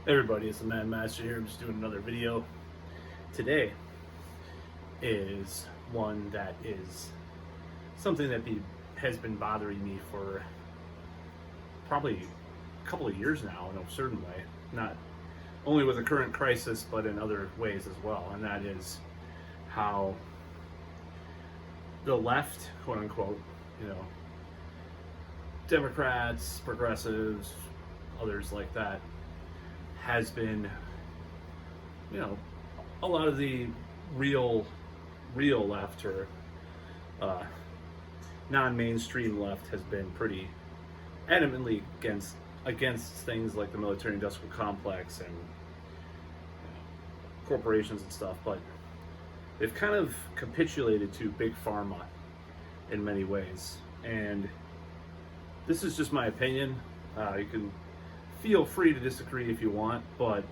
Hey everybody, it's the Mad Master here. I'm just doing another video. Today is one that is something that has been bothering me for probably a couple of years now in a certain way. Not only with the current crisis, but in other ways as well. And that is how the left, quote unquote, Democrats, progressives, others like that, has been, a lot of the real left or non-mainstream left has been pretty adamantly against things like the military-industrial complex and corporations and stuff, but they've kind of capitulated to big pharma in many ways. And this is just my opinion. You can feel free to disagree if you want, but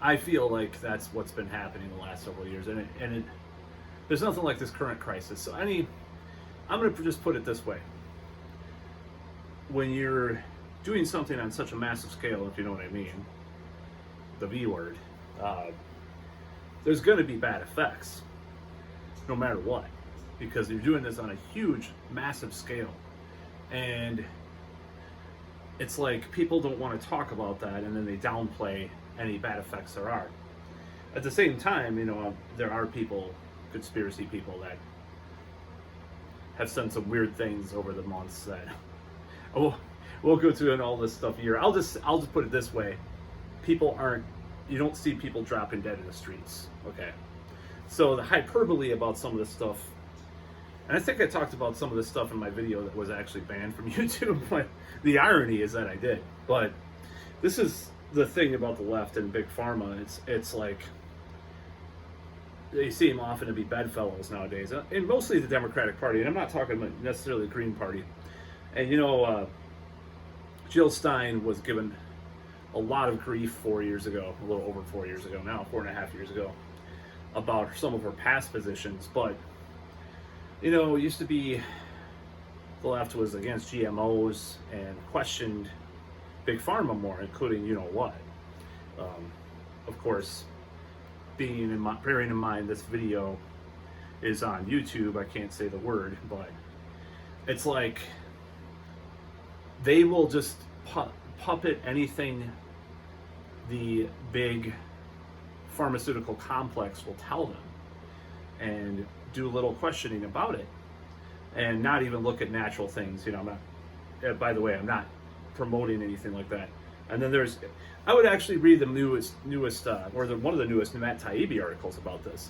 I feel like that's what's been happening the last several years, and there's nothing like this current crisis. So I'm going to just put it this way: when you're doing something on such a massive scale, if you know what I mean, the V word, there's going to be bad effects, no matter what, because you're doing this on a huge, massive scale, and it's like people don't want to talk about that, and then they downplay any bad effects there are. At the same time, there are conspiracy people that have said some weird things over the months that we'll go through and all this stuff here. I'll just put it this way: you don't see people dropping dead in the streets. Okay, so the hyperbole about some of this stuff. And I think I talked about some of this stuff in my video that was actually banned from YouTube, but the irony is that I did. But this is the thing about the left and big pharma. It's like they seem often to be bedfellows nowadays, and mostly the Democratic Party. And I'm not talking about necessarily the Green Party. And Jill Stein was given a lot of grief 4 years ago, a little over 4 years ago now, 4.5 years ago, about some of her past positions, but it used to be the left was against GMOs and questioned big pharma more, including of course, bearing in mind this video is on YouTube, I can't say the word, but it's like they will just puppet anything the big pharmaceutical complex will tell them, and do a little questioning about it, and not even look at natural things. By the way, I'm not promoting anything like that. And then I would actually read the newest one of the newest Matt Taibbi articles about this.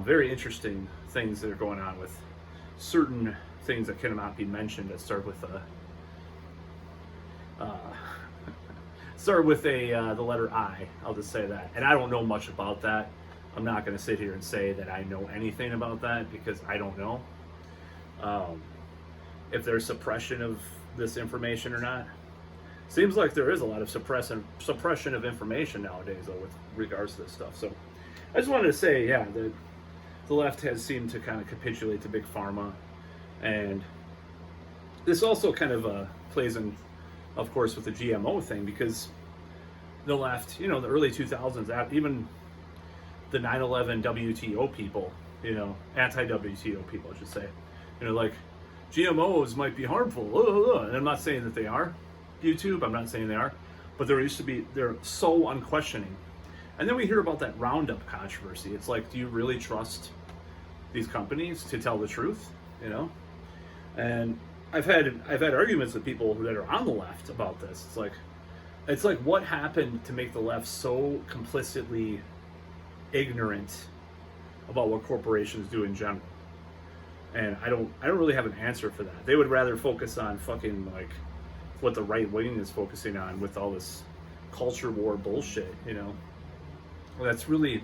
Very interesting things that are going on with certain things that cannot be mentioned that start with the letter I. I'll just say that. And I don't know much about that. I'm not going to sit here and say that I know anything about that, because I don't know if there's suppression of this information or not. Seems like there is a lot of suppression of information nowadays, though, with regards to this stuff. So I just wanted to say, the left has seemed to kind of capitulate to big pharma, and this also kind of plays in, of course, with the GMO thing, because the left, the early 2000s, even the 9/11 WTO people, anti-WTO people, I should say, like GMOs might be harmful, and I'm not saying that they are, YouTube, I'm not saying they are, but they're so unquestioning. And then we hear about that Roundup controversy. It's like, do you really trust these companies to tell the truth? And I've had arguments with people that are on the left about this. It's like what happened to make the left so complicitly ignorant about what corporations do in general? And I don't really have an answer for that. They would rather focus on fucking like what the right wing is focusing on with all this culture war bullshit, That's really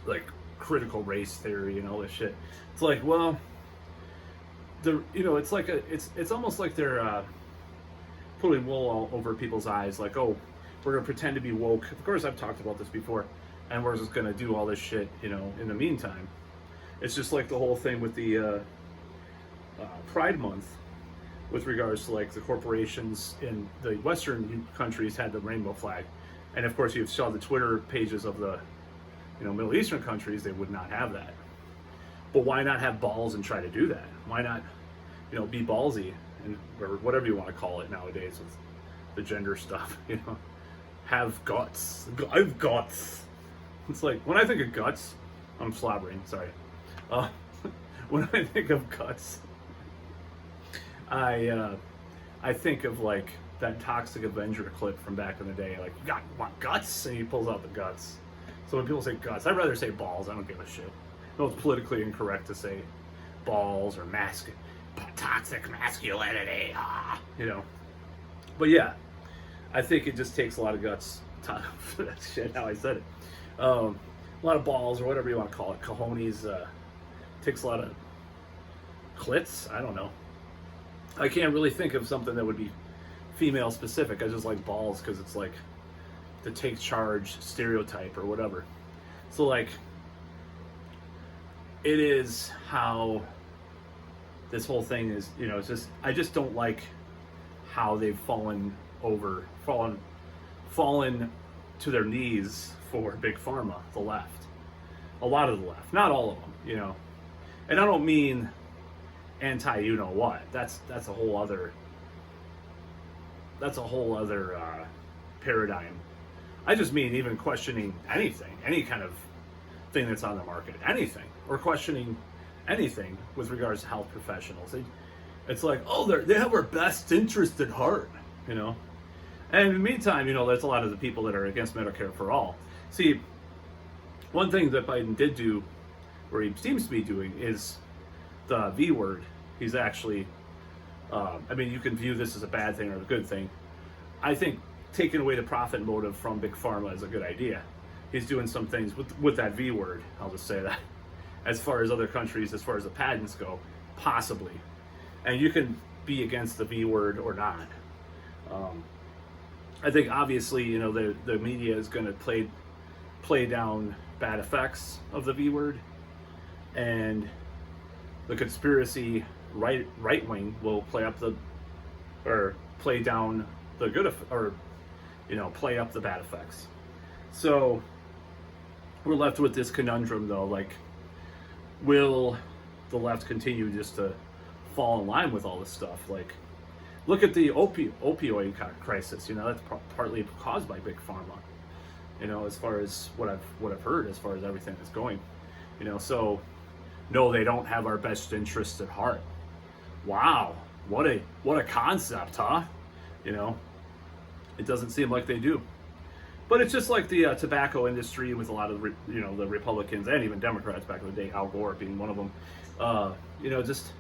like critical race theory and all this shit. It's like, well, it's almost like they're putting wool all over people's eyes, like, oh, we're gonna pretend to be woke. Of course, I've talked about this before, and we're just gonna do all this shit, in the meantime. It's just like the whole thing with the Pride Month, with regards to like the corporations in the Western countries had the rainbow flag, and of course you saw the Twitter pages of the Middle Eastern countries, they would not have that. But why not have balls and try to do that? Why not be ballsy, and or whatever you want to call it nowadays with the gender stuff, have guts. I have guts. It's like, when I think of guts, I'm slobbering, sorry. When I think of guts, I think of like that Toxic Avenger clip from back in the day, like, you want guts? And he pulls out the guts. So when people say guts, I'd rather say balls. I don't give a shit. No, it's politically incorrect to say balls or toxic masculinity, But yeah, I think it just takes a lot of guts. That shit, how I said it. A lot of balls, or whatever you want to call it. Cojones, takes a lot of clits. I don't know. I can't really think of something that would be female specific. I just like balls because it's like the take charge stereotype or whatever. So like, it is how this whole thing is, it's just, I just don't like how they've fallen to their knees for Big Pharma, the left. A lot of the left, not all of them, And I don't mean anti what. That's a whole other paradigm. I just mean even questioning anything, any kind of thing that's on the market, anything, or questioning anything with regards to health professionals. It's like, oh, they have our best interest at heart, And in the meantime, there's a lot of the people that are against Medicare for all. See, one thing that Biden did do, or he seems to be doing, is the V word. He's actually, you can view this as a bad thing or a good thing. I think taking away the profit motive from Big Pharma is a good idea. He's doing some things with that V word, I'll just say that. As far as other countries, as far as the patents go, possibly. And you can be against the V word or not. I think obviously, the media is going to play down bad effects of the V word, and the conspiracy right wing will play down the good, or play up the bad effects. So we're left with this conundrum, though, like, will the left continue just to fall in line with all this stuff? Like, look at the opioid crisis. That's partly caused by Big Pharma. As far as what I've heard, as far as everything that's going. So no, they don't have our best interests at heart. Wow, what a concept, huh? It doesn't seem like they do. But it's just like the tobacco industry with a lot of the Republicans and even Democrats back in the day, Al Gore being one of them. Just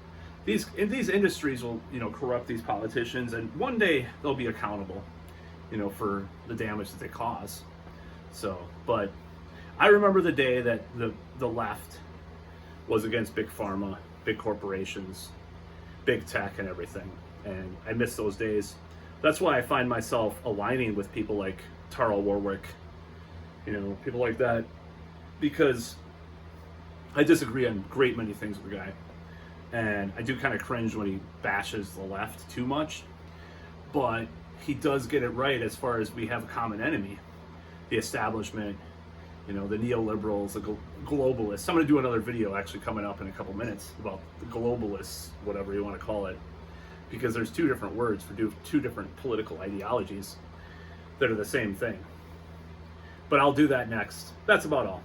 these industries will corrupt these politicians, and one day they'll be accountable, for the damage that they cause. So, but I remember the day that the left was against Big Pharma, big corporations, big tech, and everything, and I miss those days. That's why I find myself aligning with people like Tarl Warwick, people like that, because I disagree on a great many things with the guy, and I do kind of cringe when he bashes the left too much, but he does get it right as far as we have a common enemy, the establishment, the neoliberals, the globalists. I'm going to do another video actually coming up in a couple minutes about the globalists, whatever you want to call it, because there's two different words for two different political ideologies that are the same thing. But I'll do that next. That's about all.